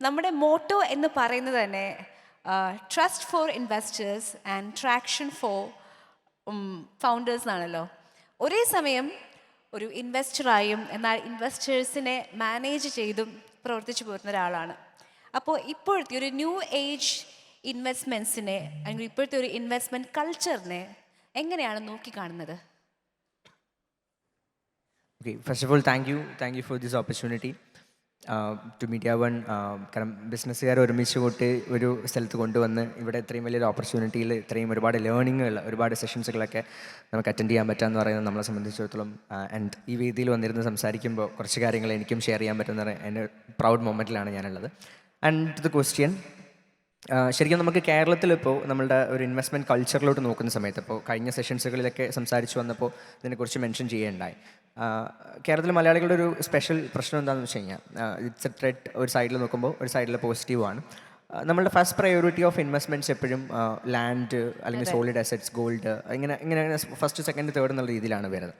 നമ്മുടെ മോട്ടോ എന്ന് പറയുന്നത് തന്നെ trust for investors and traction for founders എന്നാണല്ലോ. ഒരേ സമയം ഒരു ഇൻവെസ്റ്ററായും എന്നാൽ ഇൻവെസ്റ്റേഴ്സിനെ മാനേജ് ചെയ്തും പ്രവർത്തിച്ചു പോരുന്ന ഒരാളാണ്. അപ്പോൾ ഇപ്പോഴത്തെ ഒരു ന്യൂ ഏജ് ഇൻവെസ്റ്റ്മെൻറ്റ്സിനെ അല്ലെങ്കിൽ ഇപ്പോഴത്തെ ഒരു ഇൻവെസ്റ്റ്മെൻറ്റ് കൾച്ചറിനെ എങ്ങനെയാണ് നോക്കിക്കാണുന്നത്? Okay, first of all, thank you for this opportunity to Media One. കാരണം ബിസിനസ്സുകാർ ഒരുമിച്ച് കൂട്ടി ഒരു സ്ഥലത്ത് കൊണ്ടുവന്ന് ഇവിടെ ഇത്രയും വലിയൊരു ഓപ്പർച്യൂണിറ്റിയിൽ ഇത്രയും ഒരുപാട് ലേണിങ്ങുകൾ, ഒരുപാട് സെഷൻസുകളൊക്കെ നമുക്ക് അറ്റൻഡ് ചെയ്യാൻ പറ്റാമെന്ന് പറയുന്നത് നമ്മളെ സംബന്ധിച്ചിടത്തോളം ആൻഡ് ഈ വേദിയിൽ വന്നിരുന്ന് സംസാരിക്കുമ്പോൾ കുറച്ച് കാര്യങ്ങൾ എനിക്കും ഷെയർ ചെയ്യാൻ പറ്റുന്ന എൻ്റെ പ്രൗഡ് മൊമെൻറ്റിലാണ് ഞാനുള്ളത്. ആൻഡ് ദ ക്വസ്റ്റ്യൻ, ശരിക്കും നമുക്ക് കേരളത്തിലിപ്പോൾ നമ്മളുടെ ഒരു ഇൻവെസ്റ്റ്മെൻറ്റ് കൾച്ചറിലോട്ട് നോക്കുന്ന സമയത്ത്, ഇപ്പോൾ കഴിഞ്ഞ സെഷൻസുകളിലൊക്കെ സംസാരിച്ച് വന്നപ്പോൾ ഇതിനെക്കുറിച്ച് മെൻഷൻ ചെയ്യുകയുണ്ടായി. കേരളത്തിലെ മലയാളികളുടെ ഒരു സ്പെഷ്യൽ പ്രശ്നം എന്താണെന്ന് വെച്ച് കഴിഞ്ഞാൽ, ഇറ്റ്സ് എ ത്രെറ്റ്. ഒരു സൈഡിൽ നോക്കുമ്പോൾ ഒരു സൈഡിൽ പോസിറ്റീവാണ്. നമ്മളുടെ ഫസ്റ്റ് പ്രയോറിറ്റി ഓഫ് ഇൻവെസ്റ്റ്മെൻറ്റ്സ് എപ്പോഴും ലാൻഡ് അല്ലെങ്കിൽ സോളിഡ് അസറ്റ്സ്, ഗോൾഡ്, ഇങ്ങനെ ഫസ്റ്റ് സെക്കൻഡ് തേർഡ് എന്നുള്ള രീതിയിലാണ് വരുന്നത്.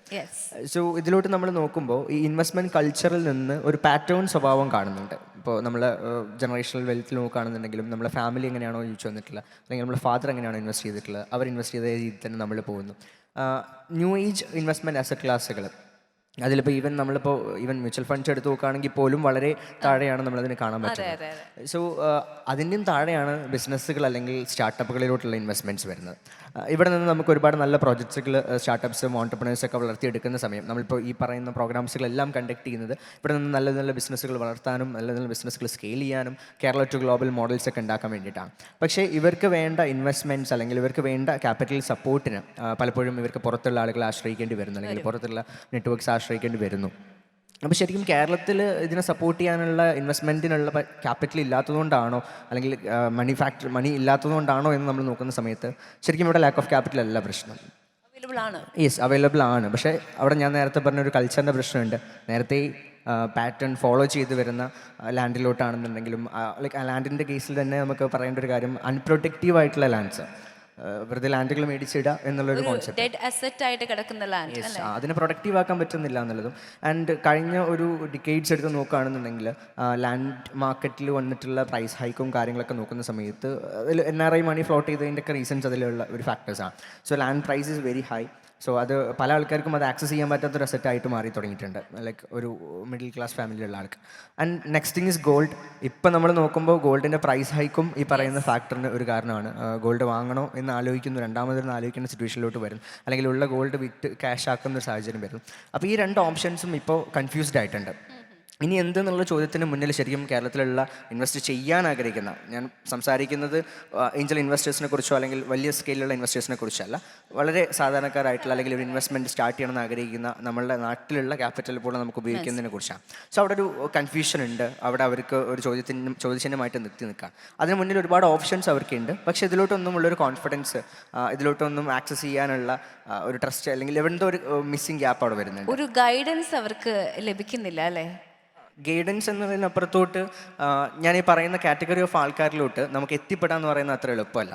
സോ ഇതിലോട്ട് നമ്മൾ നോക്കുമ്പോൾ ഈ ഇൻവെസ്റ്റ്മെൻറ്റ് കൾച്ചറിൽ നിന്ന് ഒരു പാറ്റേൺ സ്വഭാവം കാണുന്നുണ്ട്. ഇപ്പോൾ നമ്മൾ ജനറേഷണൽ വെൽത്തിൽ നോക്കുകയാണെന്നുണ്ടെങ്കിലും നമ്മളെ ഫാമിലി എങ്ങനെയാണോ ജീവിച്ചു വന്നിട്ടുള്ളത്, അല്ലെങ്കിൽ നമ്മുടെ ഫാദർ എങ്ങനെയാണോ ഇൻവെസ്റ്റ് ചെയ്തിട്ടുള്ളത്, അവർ ഇൻവെസ്റ്റ് ചെയ്ത രീതിയിൽ തന്നെ നമ്മൾ പോകുന്നു. ന്യൂ ഏജ് ഇൻവെസ്റ്റ്മെൻറ്റ് അസറ്റ് ക്ലാസ്സുകൾ, അതിലിപ്പോൾ ഈവൻ മ്യൂച്വൽ ഫണ്ട്സ് എടുത്ത് നോക്കുകയാണെങ്കിൽ പോലും വളരെ താഴെയാണ് നമ്മളതിന് കാണാൻ പറ്റുന്നത്. സോ അതിൻ്റെയും താഴെയാണ് ബിസിനസ്സുകൾ അല്ലെങ്കിൽ സ്റ്റാർട്ടപ്പുകളിലോട്ടുള്ള ഇൻവെസ്റ്റ്മെൻറ്റ്സ് വരുന്നത്. ഇവിടെ നിന്ന് നമുക്ക് ഒരുപാട് നല്ല പ്രോജക്ട്സുകൾ, സ്റ്റാർട്ടപ്പ്സും ഓൺടർപ്രണേഴ്സൊക്കെ വളർത്തിയെടുക്കുന്ന സമയം നമ്മളിപ്പോൾ ഈ പറയുന്ന പ്രോഗ്രാംസുകളെല്ലാം കണ്ടക്ട് ചെയ്യുന്നത് ഇവിടെ നിന്ന് നല്ല നല്ല ബിസിനസ്സുകൾ വളർത്താനും നല്ല നല്ല ബിസിനസ്സുകൾ സ്കെയിൽ ചെയ്യാനും കേരള ടു ഗ്ലോബൽ മോഡൽസ് ഒക്കെ ഉണ്ടാക്കാൻ വേണ്ടിയിട്ടാണ്. പക്ഷേ ഇവർക്ക് വേണ്ട ഇൻവെസ്റ്റ്മെൻറ്റ്സ് അല്ലെങ്കിൽ ഇവർക്ക് വേണ്ട ക്യാപിറ്റൽ സപ്പോർട്ടിന് പലപ്പോഴും ഇവർക്ക് പുറത്തുള്ള ആളുകളെ ആശ്രയിക്കേണ്ടി വരുന്നു, അല്ലെങ്കിൽ പുറത്തുള്ള നെറ്റ്വർക്ക്സ് ആശ്രയിക്കേണ്ടി വരുന്നു. അപ്പോൾ ശരിക്കും കേരളത്തിൽ ഇതിനെ സപ്പോർട്ട് ചെയ്യാനുള്ള ഇൻവെസ്റ്റ്മെൻറ്റിനുള്ള ക്യാപിറ്റൽ ഇല്ലാത്തതുകൊണ്ടാണോ, അല്ലെങ്കിൽ മണി ഇല്ലാത്തതുകൊണ്ടാണോ എന്ന് നമ്മൾ നോക്കുന്ന സമയത്ത് ശരിക്കും ഇവിടെ ലാക്ക് ഓഫ് ക്യാപിറ്റൽ അല്ല പ്രശ്നം. അവൈലബിൾ ആണ്. പക്ഷേ അവിടെ ഞാൻ നേരത്തെ പറഞ്ഞ ഒരു കൾച്ചറിൻ്റെ പ്രശ്നമുണ്ട്. നേരത്തെ പാറ്റേൺ ഫോളോ ചെയ്ത് വരുന്ന ലാൻഡിലോട്ടാണെന്നുണ്ടെങ്കിലും, ലൈക്ക് ആ ലാൻഡിൻ്റെ കേസിൽ തന്നെ നമുക്ക് പറയേണ്ട ഒരു കാര്യം, അൺപ്രൊട്ടക്റ്റീവ് ആയിട്ടുള്ള ലാൻഡ്സ്, വെറുതെ ലാൻഡുകൾ മേടിച്ചിടുക എന്നുള്ളൊരു കോൺസെപ്റ്റ്, അതിനെ പ്രൊഡക്റ്റീവ് ആക്കാൻ പറ്റുന്നില്ല എന്നുള്ളതും. ആൻഡ് കഴിഞ്ഞ ഒരു ഡിക്കേഡ്സ് എടുത്ത് നോക്കുകയാണെന്നുണ്ടെങ്കിൽ ലാൻഡ് മാർക്കറ്റിൽ വന്നിട്ടുള്ള പ്രൈസ് ഹൈക്കും കാര്യങ്ങളൊക്കെ നോക്കുന്ന സമയത്ത് അതിൽ NRI മണി ഫ്ലോട്ട് ചെയ്തതിൻ്റെയൊക്കെ റീസൺസ് അതിലുള്ള ഒരു ഫാക്ടേഴ്സാണ്. So land price is very high. So അത് പല ആൾക്കാർക്കും അത് ആക്സസ് ചെയ്യാൻ പറ്റാത്തൊരു അസറ്റായിട്ട് മാറി തുടങ്ങിയിട്ടുണ്ട്, ലൈക്ക് ഒരു മിഡിൽ ക്ലാസ് ഫാമിലിയുള്ള ആൾക്ക്. And next thing is gold. ഇപ്പം നമ്മൾ നോക്കുമ്പോൾ ഗോൾഡിൻ്റെ പ്രൈസ് ഹൈക്കും ഈ പറയുന്ന ഫാക്ടറിന് ഒരു കാരണമാണ്. ഗോൾഡ് വാങ്ങണോ എന്ന് രണ്ടാമതൊന്ന് ആലോചിക്കുന്ന സിറ്റുവേഷനിലോട്ട് വരും, അല്ലെങ്കിൽ ഉള്ള ഗോൾഡ് വിറ്റ് ക്യാഷ് ആക്കുന്ന ഒരു സാഹചര്യം വരും. അപ്പോൾ ഈ രണ്ട് ഓപ്ഷൻസും ഇപ്പോൾ കൺഫ്യൂസ്ഡ് ആയിട്ടുണ്ട്. ഇനി എന്തെന്നുള്ള ചോദ്യത്തിന് മുന്നിൽ ശരിക്കും കേരളത്തിലുള്ള ഇൻവെസ്റ്റ് ചെയ്യാൻ ആഗ്രഹിക്കുന്ന, ഞാൻ സംസാരിക്കുന്നത് ഏഞ്ചൽ ഇൻവെസ്റ്റേഴ്സിനെ കുറിച്ചോ അല്ലെങ്കിൽ വലിയ സ്കെയിലുള്ള ഇൻവെസ്റ്റേഴ്സിനെ കുറിച്ചല്ല, വളരെ സാധാരണക്കാരായിട്ടുള്ള അല്ലെങ്കിൽ ഒരു ഇൻവെസ്റ്റ്മെൻറ്റ് സ്റ്റാർട്ട് ചെയ്യണമെന്ന് ആഗ്രഹിക്കുന്ന നമ്മളുടെ നാട്ടിലുള്ള ക്യാപിറ്റൽ ഇപ്പോൾ നമുക്ക് ഉപയോഗിക്കുന്നതിനെ കുറിച്ചാണ്. സോ അവിടെ ഒരു കൺഫ്യൂഷൻ ഉണ്ട്. അവിടെ അവർക്ക് ഒരു ചോദ്യചിഹ്നമായിട്ട് നിൽക്കാം. അതിന് മുന്നിൽ ഒരുപാട് ഓപ്ഷൻസ് അവർക്കുണ്ട്. പക്ഷേ ഇതിലോട്ടൊന്നും ഉള്ളൊരു കോൺഫിഡൻസ്, ഇതിലോട്ടൊന്നും ആക്സസ് ചെയ്യാനുള്ള ഒരു ട്രസ്റ്റ്, അല്ലെങ്കിൽ എവിടെന്തോ ഒരു മിസ്സിംഗ് ഗ്യാപ്പ് അവിടെ വരുന്നുണ്ട്. ഒരു ഗൈഡൻസ് അവർക്ക് ലഭിക്കുന്നില്ല അല്ലേ? ഗൈഡൻസ് എന്നതിനപ്പുറത്തോട്ട് ഞാൻ ഈ പറയുന്ന കാറ്റഗറി ഓഫ് ആൾക്കാരിലോട്ട് നമുക്ക് എത്തിപ്പെടാന്ന് പറയുന്നത് അത്ര എളുപ്പമല്ല.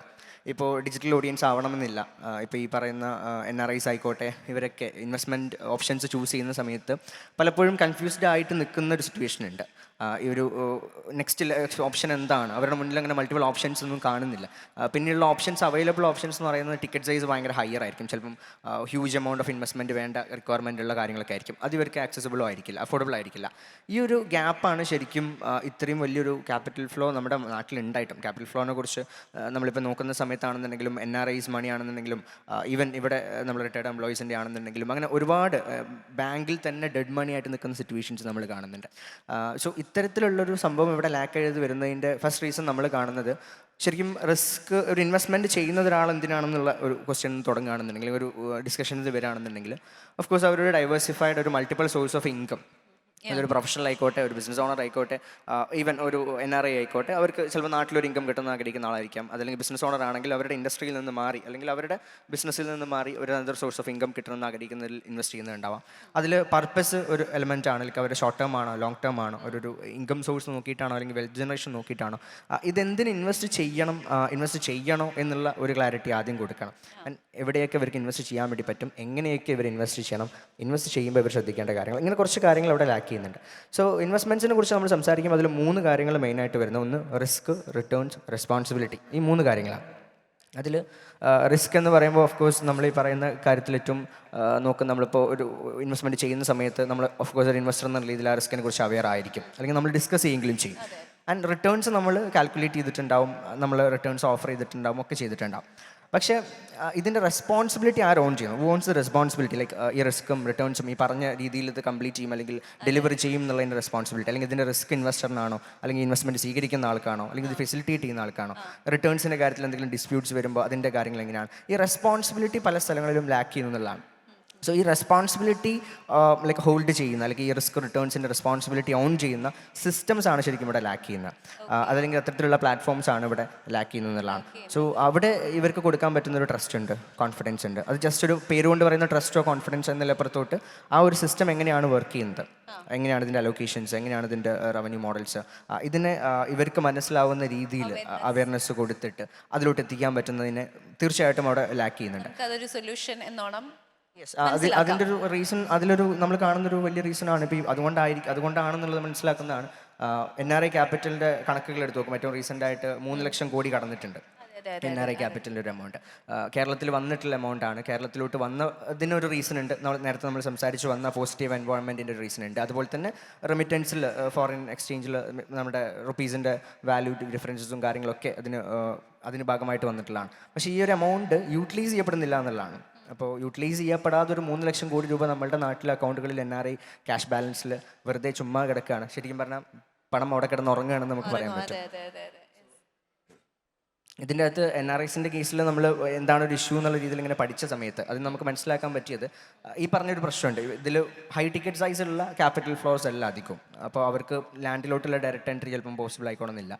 ഇപ്പോൾ ഡിജിറ്റൽ ഓഡിയൻസ് ആവണമെന്നില്ല. ഇപ്പോൾ ഈ പറയുന്ന NRIs ആയിക്കോട്ടെ, ഇവരൊക്കെ ഇൻവെസ്റ്റ്മെൻറ്റ് ഓപ്ഷൻസ് ചൂസ് ചെയ്യുന്ന സമയത്ത് പലപ്പോഴും കൺഫ്യൂസ്ഡ് ആയിട്ട് നിൽക്കുന്ന ഒരു സിറ്റുവേഷൻ ഉണ്ട്. ഈ ഒരു നെക്സ്റ്റ് ഓപ്ഷൻ എന്താണ്, അവരുടെ മുന്നിൽ അങ്ങനെ മൾട്ടിപ്പിൾ ഓപ്ഷൻസ് ഒന്നും കാണുന്നില്ല. പിന്നെയുള്ള അവൈലബിൾ ഓപ്ഷൻസ് എന്ന് പറയുന്നത് ടിക്കറ്റ് സൈസ് ഭയങ്കര ഹയർ ആയിരിക്കും. ചിലപ്പം ഹ്യൂജ് എമൗണ്ട് ഓഫ് ഇൻവെസ്റ്റ്മെൻറ്റ് വേണ്ട റിക്വയർമെൻ്റ് ഉള്ള കാര്യങ്ങളൊക്കെ ആയിരിക്കും. അത് ഇവർക്ക് ആക്സസിബിളോ ആയിരിക്കില്ല, അഫോർഡബിൾ ആയിരിക്കില്ല. ഈ ഒരു ഗ്യാപ്പാണ് ശരിക്കും ഇത്രയും വലിയൊരു ക്യാപിറ്റൽ ഫ്ലോ നമ്മുടെ നാട്ടിലുണ്ടായിട്ടും. ക്യാപിറ്റൽ ഫ്ലോനെ കുറിച്ച് നമ്മളിപ്പോൾ നോക്കുന്ന സമയത്താണെന്നുണ്ടെങ്കിലും, NRIs മണി ആണെന്നുണ്ടെങ്കിലും, ഈവൻ ഇവിടെ നമ്മൾ റിട്ടയർഡ് എംപ്ലോയീസിൻ്റെ ആണെന്നുണ്ടെങ്കിലും, അങ്ങനെ ഒരുപാട് ബാങ്കിൽ തന്നെ ഡെഡ് മണി ആയിട്ട് നിൽക്കുന്ന സിറ്റുവേഷൻസ് നമ്മൾ കാണുന്നുണ്ട്. സോ ഇത്തരത്തിലുള്ളൊരു സംഭവം ഇവിടെ ലാക്ക് ചെയ്ത് വരുന്നതിൻ്റെ ഫസ്റ്റ് റീസൺ നമ്മൾ കാണുന്നത് ശരിക്കും ഒരു ഇൻവെസ്റ്റ്മെൻറ്റ് ചെയ്യുന്ന ഒരാൾ എന്തിനാണെന്നുള്ള ഒരു ക്വസ്റ്റ്യൻ തുടങ്ങുകയാണെന്നുണ്ടെങ്കിൽ, ഒരു ഡിസ്കഷൻസ് വരികയാണെന്നുണ്ടെങ്കിൽ, ഓഫ് കോഴ്സ് അവരൊരു ഡൈവേഴ്സിഫൈഡ് ഒരു മൾട്ടിപ്പിൾ സോഴ്സ് ഓഫ് ഇൻകം, അതൊരു പ്രൊഫഷണൽ ആയിക്കോട്ടെ, ഒരു ബിസിനസ് ഓണർ ആയിക്കോട്ടെ, ഈവൻ ഒരു NRI ആയിക്കോട്ടെ, അവർക്ക് ചിലപ്പോൾ നാട്ടിലൊരു ഇൻകം കിട്ടുന്ന ആഗ്രഹിക്കുന്ന ആളായിരിക്കാം. അതല്ലെങ്കിൽ ബിസിനസ് ഓണർ ആണെങ്കിൽ അവരുടെ ഇൻഡസ്ട്രിയിൽ നിന്ന് മാറി, അല്ലെങ്കിൽ അവരുടെ ബിസിനസ്സിൽ നിന്ന് മാറി ഒരു അനദർ സോഴ്സ് ഓഫ് ഇൻകം കിട്ടണമെന്ന് ആഗ്രഹിക്കുന്നതിൽ ഇൻവെസ്റ്റ് ചെയ്യുന്നുണ്ടാവാം. അതിൽ പർപ്പസ് ഒരു എലമെൻ്റ് ആണ്, അല്ലെങ്കിൽ അവരുടെ ഷോർട്ട് ടേം ആണോ ലോങ് ടേം ആണോ, ഒരു ഇൻകം സോഴ്സ് നോക്കിയിട്ടാണോ, അല്ലെങ്കിൽ വെൽത്ത് ജനറേഷൻ നോക്കിയിട്ടാണോ, ഇതെന്തിന് ഇൻവെസ്റ്റ് ചെയ്യണോ എന്നുള്ള ഒരു ക്ലാരിറ്റി ആദ്യം കൊടുക്കണം. എവിടെയൊക്കെ ഇവർക്ക് ഇൻവെസ്റ്റ് ചെയ്യാൻ വേണ്ടി പറ്റും, എങ്ങനെയൊക്കെ ഇവർ ഇൻവെസ്റ്റ് ചെയ്യണം, ഇൻവെസ്റ്റ് ചെയ്യുമ്പോൾ ഇവർ ശ്രദ്ധിക്കേണ്ട കാര്യങ്ങൾ, ഇങ്ങനെ കുറച്ച് കാര്യങ്ങൾ അവിടെ ലാക്ക് ചെയ്യുന്നുണ്ട്. സോ ഇൻവെസ്റ്റ്മെൻറ്റ്സിനെ കുറിച്ച് നമ്മൾ സംസാരിക്കുമ്പോൾ അതിൽ 3 കാര്യങ്ങൾ മെയിനായിട്ട് വരുന്നത്. ഒന്ന് റിസ്ക്, റിട്ടേൺസ്, റെസ്പോൺസിബിലിറ്റി. ഈ 3 കാര്യങ്ങളാണ്. അതിൽ റിസ്ക് എന്ന് പറയുമ്പോൾ ഓഫ് കോഴ്സ് നമ്മൾ ഈ പറയുന്ന കാര്യത്തിൽ ഏറ്റവും നോക്കും. നമ്മളിപ്പോൾ ഒരു ഇൻവെസ്റ്റ്മെൻറ്റ് ചെയ്യുന്ന സമയത്ത് നമ്മൾ ഓഫ് കോഴ്സ് ഒരു ഇൻവെസ്റ്റർ എന്ന രീതിയിൽ ആ റിസ്കിനെ കുറിച്ച് അവെയർ ആയിരിക്കും, അല്ലെങ്കിൽ നമ്മൾ ഡിസ്കസ് ചെയ്യെങ്കിലും ചെയ്യും. ആൻഡ് റിട്ടേൺസ് നമ്മൾ കാൽക്കുലേറ്റ് ചെയ്തിട്ടുണ്ടാവും, നമ്മൾ റിട്ടേൺസ് ഓഫർ ചെയ്തിട്ടുണ്ടാവും, ഒക്കെ ചെയ്തിട്ടുണ്ടാവും. പക്ഷേ ഇതിൻ്റെ റെസ്പോൺസിബിലിറ്റി ആര് ഓൺ ചെയ്യുന്നു? Who owns the responsibility? Like ഈ റിസ്ക്കും റിട്ടേൺസും ഈ പറഞ്ഞ രീതിയിൽ ഇത് കംപ്ലീറ്റ് ചെയ്യും അല്ലെങ്കിൽ ഡെലിവറി ചെയ്യും എന്നുള്ളതിൻ്റെ റെസ്പോൺസിബിലിറ്റി, അല്ലെങ്കിൽ ഇതിൻ്റെ റിസ്ക് ഇൻവെസ്റ്ററിനാണോ, അല്ലെങ്കിൽ ഇൻവെസ്റ്റ്മെൻറ്റ് സ്വീകരിക്കുന്ന ആൾക്കാണോ, അല്ലെങ്കിൽ ഇത് ഫെസിലിറ്റേറ്റ് ചെയ്യുന്ന ആൾക്കാണോ? റിട്ടേൺസിൻ്റെ കാര്യത്തിൽ എന്തെങ്കിലും ഡിസ്പ്യൂട്ട്സ് വരുമ്പോൾ അതിൻ്റെ കാര്യങ്ങൾ എങ്ങനെയാണ്? ഈ റെസ്പോൺസിബിലിറ്റി പല സ്ഥലങ്ങളിലും ലാക്ക് ചെയ്യുന്നു എന്നുള്ളതാണ്. സോ ഈ റെസ്പോൺസിബിലിറ്റി ലൈക്ക് ഹോൾഡ് ചെയ്യുന്ന, അല്ലെങ്കിൽ ഈ റിസ്ക് റിട്ടേൺസിൻ്റെ റെസ്പോൺസിബിലിറ്റി ഓൺ ചെയ്യുന്ന സിസ്റ്റംസ് ആണ് ശരിക്കും ഇവിടെ ലാക്ക് ചെയ്യുന്നത്. അതല്ലെങ്കിൽ അത്തരത്തിലുള്ള പ്ലാറ്റ്ഫോംസ് ആണ് ഇവിടെ ലാക്ക് ചെയ്യുന്നത് എന്നുള്ളതാണ്. സോ അവിടെ ഇവർക്ക് കൊടുക്കാൻ പറ്റുന്ന ഒരു ട്രസ്റ്റ് ഉണ്ട്, കോൺഫിഡൻസ് ഉണ്ട്. അത് ജസ്റ്റ് ഒരു പേരുകൊണ്ട് പറയുന്ന ട്രസ്റ്റോ കോൺഫിഡൻസ് എന്നതിലപ്പുറത്തോട്ട് ആ ഒരു സിസ്റ്റം എങ്ങനെയാണ് വർക്ക് ചെയ്യുന്നത്, എങ്ങനെയാണ് ഇതിൻ്റെ അലോക്കേഷൻസ്, എങ്ങനെയാണ് ഇതിൻ്റെ റവന്യൂ മോഡൽസ്, ഇതിനെ ഇവർക്ക് മനസ്സിലാവുന്ന രീതിയിൽ അവയർനെസ് കൊടുത്തിട്ട് അതിലോട്ട് എത്തിക്കാൻ പറ്റുന്നതിനെ തീർച്ചയായിട്ടും അവിടെ ലാക്ക് ചെയ്യുന്നുണ്ട്. അതൊരു സൊല്യൂഷൻ എന്നോണം. യെസ്, അതിൻ്റെ ഒരു റീസൺ, അതിലൊരു നമ്മൾ കാണുന്നൊരു വലിയ റീസണാണ്. ഇപ്പോൾ അതുകൊണ്ടാണെന്നുള്ളത് മനസ്സിലാക്കുന്നതാണ്. NRI ക്യാപിറ്റലിൻ്റെ കണക്കുകൾ എടുത്ത് നോക്കും. ഏറ്റവും റീസെൻ്റ് ആയിട്ട് 3 ലക്ഷം കോടി കടന്നിട്ടുണ്ട് NRI ക്യാപിറ്റലിൻ്റെ ഒരു എമൗണ്ട്. കേരളത്തിൽ വന്നിട്ടുള്ള എമൗണ്ട് ആണ്. കേരളത്തിലോട്ട് വന്നതിനൊരു റീസൺ ഉണ്ട്. നേരത്തെ നമ്മൾ സംസാരിച്ച് വന്ന പോസിറ്റീവ് എൻവയോൺമെൻറ്റിൻ്റെ ഒരു റീസൺ ഉണ്ട്. അതുപോലെ തന്നെ റെമിറ്റൻസിൽ, ഫോറിൻ എക്സ്ചേഞ്ചിൽ നമ്മുടെ റുപ്പീസിൻ്റെ വാല്യൂ ഡിഫറൻസസും കാര്യങ്ങളൊക്കെ അതിന് ഭാഗമായിട്ട് വന്നിട്ടുള്ളതാണ്. പക്ഷേ ഈ ഒരു എമൗണ്ട് യൂട്ടിലൈസ് ചെയ്യപ്പെടുന്നില്ല എന്നുള്ളതാണ്. അപ്പോൾ യൂട്ടിലൈസ് ചെയ്യപ്പെടാതെ ഒരു 3 ലക്ഷം കോടി രൂപ നമ്മളുടെ നാട്ടിലെ അക്കൗണ്ടുകളിൽ NRI ക്യാഷ് ബാലൻസിൽ വെറുതെ ചുമ്മാ കിടക്കുകയാണ്. ശരിക്കും പറഞ്ഞാൽ പണം അവിടെ കിടന്ന് ഉറങ്ങുകയാണെന്ന് നമുക്ക് പറയാൻ പറ്റും. ഇതിൻ്റെ അകത്ത് NRIസിൻ്റെ കേസിൽ നമ്മൾ എന്താണ് ഒരു ഇഷ്യൂ എന്നുള്ള രീതിയിൽ ഇങ്ങനെ പഠിച്ച സമയത്ത് അത് നമുക്ക് മനസ്സിലാക്കാൻ പറ്റിയത്, ഈ പറഞ്ഞൊരു പ്രശ്നമുണ്ട്. ഇതിൽ ഹൈ ടിക്കറ്റ് സൈസിലുള്ള ക്യാപിറ്റൽ ഫ്ലോസ് എല്ലാം അധികം. അപ്പോൾ അവർക്ക് ലാൻഡിലോട്ടുള്ള ഡയറക്റ്റ് എൻട്രി ചിലപ്പം പോസിബിൾ ആയിക്കോണമെന്നില്ല.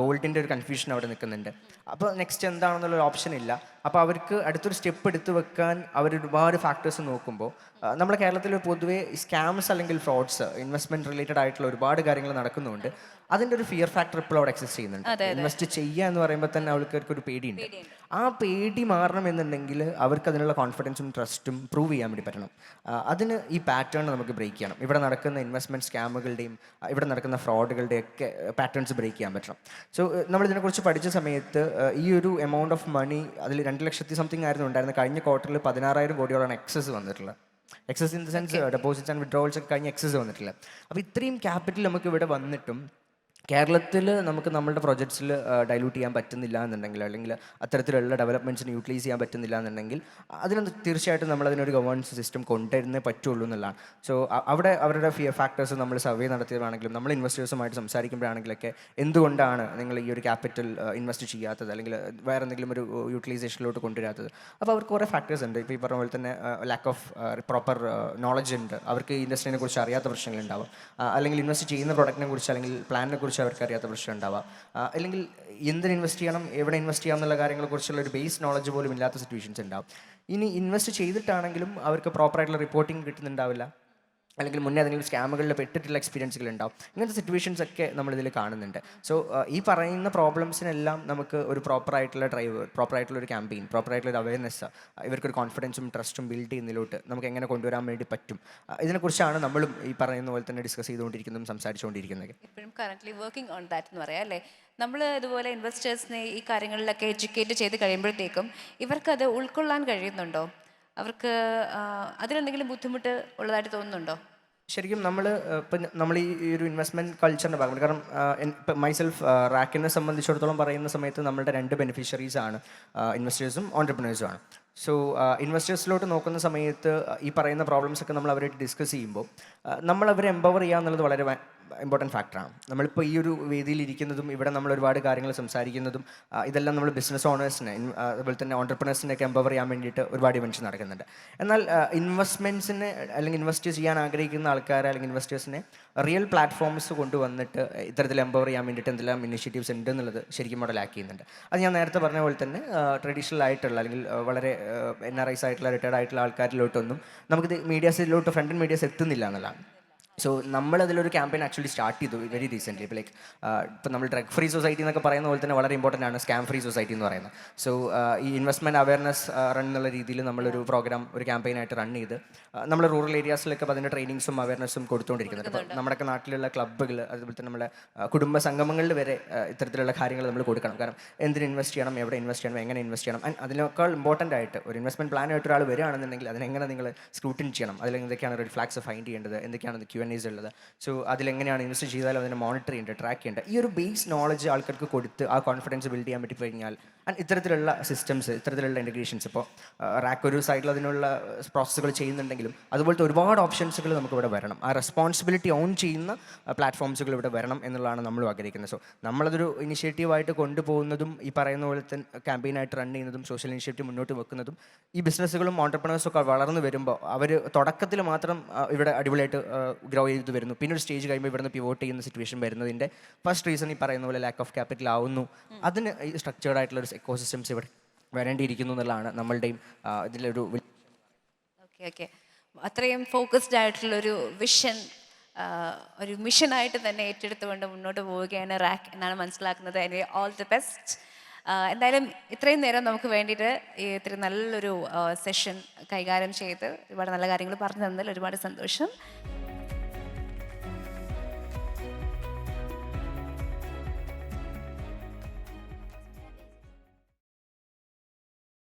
ഗോൾഡിൻ്റെ ഒരു കൺഫ്യൂഷൻ അവിടെ നിൽക്കുന്നുണ്ട്. അപ്പോൾ നെക്സ്റ്റ് എന്താണെന്നുള്ളൊരു ഓപ്ഷൻ ഇല്ല. അപ്പോൾ അവർക്ക് അടുത്തൊരു സ്റ്റെപ്പ് എടുത്ത് വെക്കാൻ ഒരുപാട് ഫാക്ടേഴ്സ് നോക്കുമ്പോൾ നമ്മുടെ കേരളത്തിൽ പൊതുവേ സ്കാംസ് അല്ലെങ്കിൽ ഫ്രോഡ്സ്, ഇൻവെസ്റ്റ്മെൻറ്റ് റിലേറ്റഡ് ആയിട്ടുള്ള ഒരുപാട് കാര്യങ്ങൾ നടക്കുന്നുണ്ട്. അതിൻ്റെ ഒരു ഫിയർ ഫാക്ടർ ഇപ്പോൾ അവിടെ എക്സിസ്റ്റ് ചെയ്യുന്നുണ്ട്. ഇൻവെസ്റ്റ് ചെയ്യുക എന്ന് പറയുമ്പോൾ തന്നെ അവർക്ക് പേടിയുണ്ട്. ആ പേടി മാറണം എന്നുണ്ടെങ്കിൽ അവർക്ക് അതിനുള്ള കോൺഫിഡൻസും ട്രസ്റ്റും പ്രൂവ് ചെയ്യാൻ വേണ്ടി പറ്റണം. അതിന് ഈ പാറ്റേൺ നമുക്ക് ബ്രേക്ക് ചെയ്യണം. ഇവിടെ നടക്കുന്ന ഇൻവെസ്റ്റ്മെൻറ്റ് സ്കാമുകളുടെയും ഇവിടെ നടക്കുന്ന ഫ്രോഡുകളുടെയും ഒക്കെ പാറ്റേൺസ് ബ്രേക്ക് ചെയ്യാൻ പറ്റണം. സോ നമ്മളിതിനെക്കുറിച്ച് പഠിച്ച സമയത്ത് ഈ ഒരു എമൗണ്ട് ഓഫ് മണി അതിൽ 2 ലക്ഷത്തി സംതിങ് ആയിരുന്നു ഉണ്ടായിരുന്നത്. കഴിഞ്ഞ ക്വാർട്ടറിൽ 16,000 കോടിയോളാണ് എക്സസ് വന്നിട്ടുള്ളത്. Excess in the sense deposits and withdrawals ഒക്കെ കഴിഞ്ഞ് എക്സസ് വന്നിട്ടില്ല. അപ്പോൾ ഇത്രയും ക്യാപിറ്റൽ നമുക്ക് ഇവിടെ വന്നിട്ടും കേരളത്തിൽ നമുക്ക് നമ്മളുടെ പ്രൊജക്ട്സിൽ ഡൈലൂട്ട് ചെയ്യാൻ പറ്റുന്നില്ല എന്നുണ്ടെങ്കിൽ, അല്ലെങ്കിൽ അത്തരത്തിലുള്ള ഡെവലപ്മെൻറ്റ്സിന് യൂട്ടിലൈസ് ചെയ്യാൻ പറ്റുന്നില്ല എന്നുണ്ടെങ്കിൽ അതിന് തീർച്ചയായിട്ടും നമ്മളതിനൊരു ഗവേണൻസ് സിസ്റ്റം കൊണ്ടുവരുന്നേ പറ്റുള്ളൂ എന്നുള്ളതാണ്. സോ അവിടെ അവരുടെ ഫിയർ ഫാക്ടേഴ്സ് നമ്മൾ സർവേ നടത്തിയതാണെങ്കിലും നമ്മൾ ഇൻവെസ്റ്റേഴ്സുമായിട്ട് സംസാരിക്കുമ്പോഴാണെങ്കിലൊക്കെ എന്തുകൊണ്ടാണ് നിങ്ങൾ ഈ ഒരു ക്യാപിറ്റൽ ഇൻവെസ്റ്റ് ചെയ്യാത്തത്, അല്ലെങ്കിൽ വേറെ എന്തെങ്കിലും ഒരു യൂട്ടിലൈസേഷനിലോട്ട് കൊണ്ടുവരാത്തത്? അപ്പോൾ അവർക്ക് കുറേ ഫാക്ടേഴ്സ് ഉണ്ട്. ഇപ്പോൾ ഈ പറഞ്ഞ പോലെ തന്നെ ലാക്ക് ഓഫ് പ്രോപ്പർ നോളജ് ഉണ്ട്. അവർക്ക് ഈ ഇൻഡസ്ട്രീനെ കുറിച്ച് അറിയാത്ത പ്രശ്നങ്ങളുണ്ടാവും, അല്ലെങ്കിൽ ഇൻവെസ്റ്റ് ചെയ്യുന്ന പ്രൊഡക്റ്റിനെ കുറിച്ച് അല്ലെങ്കിൽ പ്ലാനിനെ കുറിച്ച് അവർക്ക് അറിയാത്ത പ്രശ്നം ഉണ്ടാവാം, അല്ലെങ്കിൽ എന്തിന് ഇൻവെസ്റ്റ് ചെയ്യണം, എവിടെ ഇൻവെസ്റ്റ് ചെയ്യാം എന്നുള്ള കാര്യങ്ങളെക്കുറിച്ചുള്ള ഒരു ബേസ് നോളജ് പോലും ഇല്ലാത്ത സിറ്റുവേഷൻസ് ഉണ്ടാവും. ഇനി ഇൻവെസ്റ്റ് ചെയ്തിട്ടാണെങ്കിലും അവർക്ക് പ്രോപ്പറായിട്ടുള്ള റിപ്പോർട്ടിംഗ് കിട്ടുന്നുണ്ടാവില്ല, അല്ലെങ്കിൽ മുന്നേ ഏതെങ്കിലും സ്കാമുകളിൽ പെട്ടിട്ടുള്ള എക്സ്പീരിയൻസുകൾ ഉണ്ടാവും. ഇങ്ങനത്തെ സിറ്റുവേഷൻസ് ഒക്കെ നമ്മളിതിൽ കാണുന്നുണ്ട്. സോ ഈ പറയുന്ന പ്രോബ്ലംസിനെല്ലാം നമുക്ക് ഒരു പ്രോപ്പറായിട്ടുള്ള ഡ്രൈവ്, പ്രോപ്പറായിട്ടുള്ള ഒരു ക്യാമ്പയിൻ, പ്രോപ്പറായിട്ടുള്ള ഒരു അവയർനെസ്, ഇവർക്കൊരു കോൺഫിഡൻസും ട്രസ്റ്റും ബിൽഡ് ചെയ്യുന്നതിലോട്ട് നമുക്ക് എങ്ങനെ കൊണ്ടുവരാൻ വേണ്ടി പറ്റും, ഇതിനെക്കുറിച്ചാണ് നമ്മളും ഈ പറയുന്ന പോലെ തന്നെ ഡിസ്കസ് ചെയ്തുകൊണ്ടിരിക്കുന്നതും സംസാരിച്ചുകൊണ്ടിരിക്കുന്നത്. ഇപ്പോഴും കറൻ്റ്ലി വർക്കിംഗ് ഓൺ ദാറ്റ് എന്ന് പറയാം അല്ലേ. നമ്മൾ ഇതുപോലെ ഇൻവെസ്റ്റേഴ്സിനെ ഈ കാര്യങ്ങളിലൊക്കെ എഡ്യൂക്കേറ്റ് ചെയ്ത് കഴിയുമ്പോഴത്തേക്കും ഇവർക്കത് ഉൾക്കൊള്ളാൻ കഴിയുന്നുണ്ടോ? അവർക്ക് അതിലെന്തെങ്കിലും ബുദ്ധിമുട്ട് ഉള്ളതായിട്ട് തോന്നുന്നുണ്ടോ? ശരിക്കും നമ്മൾ ഈ ഒരു ഇൻവെസ്റ്റ്മെൻറ്റ് കൾച്ചറിൻ്റെ ഭാഗമാണ്. കാരണം ഇപ്പം മൈസെൽഫ് റാക്കിനെ സംബന്ധിച്ചിടത്തോളം പറയുന്ന സമയത്ത് നമ്മളുടെ 2 ബെനിഫിഷ്യറീസ് ആണ് ഇൻവെസ്റ്റേഴ്സും ഓൺടർപ്രണേഴ്സും ആണ്. സോ ഇൻവെസ്റ്റേഴ്സിലോട്ട് നോക്കുന്ന സമയത്ത് ഈ പറയുന്ന പ്രോബ്ലംസ് ഒക്കെ നമ്മൾ അവരായിട്ട് ഡിസ്കസ് ചെയ്യുമ്പോൾ നമ്മൾ അവരെ എംപവർ ചെയ്യുക എന്നുള്ളത് വളരെ ഇമ്പോർട്ടൻറ്റ് ഫാക്ടറാണ്. നമ്മളിപ്പോൾ ഈ ഒരു വേദിയിൽ ഇരിക്കുന്നതും ഇവിടെ നമ്മൾ ഒരുപാട് കാര്യങ്ങൾ സംസാരിക്കുന്നതും ഇതെല്ലാം നമ്മൾ ബിസിനസ് ഓണേഴ്സിനെ, അതുപോലെ തന്നെ ഓൺടർപ്രണേഴ്സിനെയൊക്കെ എംപവർ ചെയ്യാൻ വേണ്ടിയിട്ട് ഒരുപാട് ഇവൻറ്റ്സ് നടക്കുന്നുണ്ട്. എന്നാൽ ഇൻവെസ്റ്റ്മെൻറ്റ്സിനെ അല്ലെങ്കിൽ ഇൻവെസ്റ്റ് ചെയ്യാൻ ആഗ്രഹിക്കുന്ന ആൾക്കാരെ അല്ലെങ്കിൽ ഇൻവെസ്റ്റേഴ്സിനെ റിയൽ പ്ലാറ്റ്ഫോംസ് കൊണ്ടുവന്നിട്ട് ഇത്തരത്തിൽ എംപവർ ചെയ്യാൻ വേണ്ടിയിട്ട് എന്തെല്ലാം ഇനിഷ്യേറ്റീവ്സ് ഉണ്ട് എന്നുള്ളത് ശരിക്കും അവിടെ ലാക്ക് ചെയ്യുന്നുണ്ട്. അത് ഞാൻ നേരത്തെ പറഞ്ഞ പോലെ തന്നെ ട്രഡീഷണൽ ആയിട്ടുള്ള അല്ലെങ്കിൽ വളരെ NRIs ആയിട്ടുള്ള റിട്ടയർഡ് ആയിട്ടുള്ള ആൾക്കാരിലോട്ടൊന്നും നമുക്കിത് മീഡിയാസിലോട്ട് ഫ്രണ്ട് ആൻഡ് മീഡിയാസ് എത്തുന്നില്ല എന്നുള്ളതാണ്. സോ നമ്മളതിലൊരു ക്യാമ്പയിൻ ആക്ച്വലി സ്റ്റാർട്ട് ചെയ്തു വെരി റീസെൻ്റ്ലി. ഇപ്പോൾ ലൈക്ക് ഇപ്പോൾ നമ്മൾ ഡ്രഗ് ഫ്രീ സൊസൈറ്റി എന്നൊക്കെ പറയുന്ന പോലെ തന്നെ വളരെ ഇമ്പോർട്ടൻ്റ് ആണ് സ്കാം ഫ്രീ സൊസൈറ്റി എന്ന് പറയുന്നത്. സോ ഈ ഇൻവെസ്റ്റ്മെൻറ്റ് അവയർനെസ് റൺ എന്നുള്ള രീതിയിൽ നമ്മളൊരു പ്രോഗ്രാം ഒരു ക്യാമ്പയിനായിട്ട് റൺ ചെയ്ത് നമ്മൾ റൂറൽ ഏരിയാസിലൊക്കെ അപ്പോൾ അതിൻ്റെ ട്രെയിനിങ്സും അവയർനെസ്സും കൊടുത്തുകൊണ്ടിരിക്കുന്നുണ്ട്. അപ്പോൾ നമ്മുടെയൊക്കെ നാട്ടിലുള്ള ക്ലബ്ബുകൾ അതുപോലെ തന്നെ നമ്മുടെ കുടുംബ സംഗമങ്ങളിൽ വരെ ഇത്തരത്തിലുള്ള കാര്യങ്ങൾ നമ്മൾ കൊടുക്കണം. കാരണം എന്തിന് ഇൻവെസ്റ്റ് ചെയ്യണം, എവിടെ ഇൻവെസ്റ്റ് ചെയ്യണം, എങ്ങനെ ഇൻവെസ്റ്റ് ചെയ്യണം, ആൻഡ് അതിനേക്കാൾ ഇമ്പോർട്ടൻ്റ് ആയിട്ട് ഒരു ഇൻവെസ്റ്റ്മെൻറ്റ് പ്ലാനായിട്ട് ഒരാൾ വരികയാണെന്നുണ്ടെങ്കിൽ അതിനെങ്ങനെ നിങ്ങൾ സ്ക്രൂട്ടിൻ ചെയ്യണം, അതിൽ എന്തൊക്കെയാണ് റെഡ് ഫ്ലാഗ്സ് ഫൈൻഡ് ചെയ്യേണ്ടത്, എന്തൊക്കെയാണ് Q&As ഉള്ളത്, സോ അതിലെങ്ങനെയാണ് ഇൻവെസ്റ്റ് ചെയ്താലും അതിനെ മോണിറ്റർ ചെയ്യേണ്ടത്, ട്രാക്ക് ചെയ്യേണ്ടത്, ഈ ഒരു ബേസ് നോളജ് ആൾക്കാർക്ക് കൊടുത്ത് ആ കോൺഫിഡൻസ് ബിൽഡ് ചെയ്യാൻ പറ്റി കഴിഞ്ഞാൽ ആൻഡ് ഇത്തരത്തിലുള്ള സിസ്റ്റംസ്, ഇത്തരത്തിലുള്ള ഇൻറ്റഗ്രേഷൻസ് ഇപ്പോൾ റാക്ക് ഒരു സൈഡിൽ അതിനുള്ള പ്രോസസ്സുകൾ ചെയ്യുന്നുണ്ടെങ്കിലും അതുപോലത്തെ ഒരുപാട് ഓപ്ഷൻസുകൾ നമുക്ക് ഇവിടെ വരണം. ആ റെസ്പോൺസിബിലിറ്റി ഓൺ ചെയ്യുന്ന പ്ലാറ്റ്ഫോംസുകൾ ഇവിടെ വരണം എന്നുള്ളതാണ് നമ്മളും ആഗ്രഹിക്കുന്നത്. സോ നമ്മളതൊരു ഇനിഷ്യേറ്റീവായിട്ട് കൊണ്ടുപോകുന്നതും ഈ പറയുന്ന പോലെ തന്നെ ക്യാമ്പയിനായിട്ട് റൺ ചെയ്യുന്നതും സോഷ്യൽ ഇനിഷ്യേറ്റീവ് മുന്നോട്ട് വെക്കുന്നതും ഈ ബിസിനസ്സുകളും ഓണ്ടർപ്രണേഴ്സും ഒക്കെ വളർന്നു വരുമ്പോൾ അവർ തുടക്കത്തിൽ മാത്രം ഇവിടെ അടിപൊളിയായിട്ട് ഗ്രോ ചെയ്ത് വരുന്നു. പിന്നെ ഒരു സ്റ്റേജ് കഴിയുമ്പോൾ ഇവിടുന്ന് പിവോട്ട് ചെയ്യുന്ന സിറ്റുവേഷൻ വരുന്നതിൻ്റെ ഫസ്റ്റ് റീസൺ ഈ പറയുന്ന പോലെ ലാക്ക് ഓഫ് ക്യാപിറ്റൽ ആവുന്നു. അതിന് ഈ സ്ട്രക്ചേർഡ് ആയിട്ടുള്ള ഒരു എക്കോസിസ്റ്റംസ് ഇവിടെ വരേണ്ടിയിരിക്കുന്നു എന്നുള്ളതാണ് നമ്മളുടെയും ഇതിലൊരു. ഓക്കെ ഓക്കെ, അത്രയും ഫോക്കസ്ഡ് ആയിട്ടുള്ളൊരു വിഷൻ ഒരു മിഷനായിട്ട് തന്നെ ഏറ്റെടുത്തുകൊണ്ട് മുന്നോട്ട് പോവുകയാണ് റാക്ക് എന്നാണ് മനസ്സിലാക്കുന്നത്. Anyway all the best. എന്തായാലും ഇത്രയും നേരം നമുക്ക് വേണ്ടിയിട്ട് ഈ ഇത്രയും നല്ലൊരു സെഷൻ കൈകാര്യം ചെയ്ത് ഒരുപാട് നല്ല കാര്യങ്ങൾ പറഞ്ഞു തന്നതിൽ ഒരുപാട് സന്തോഷം.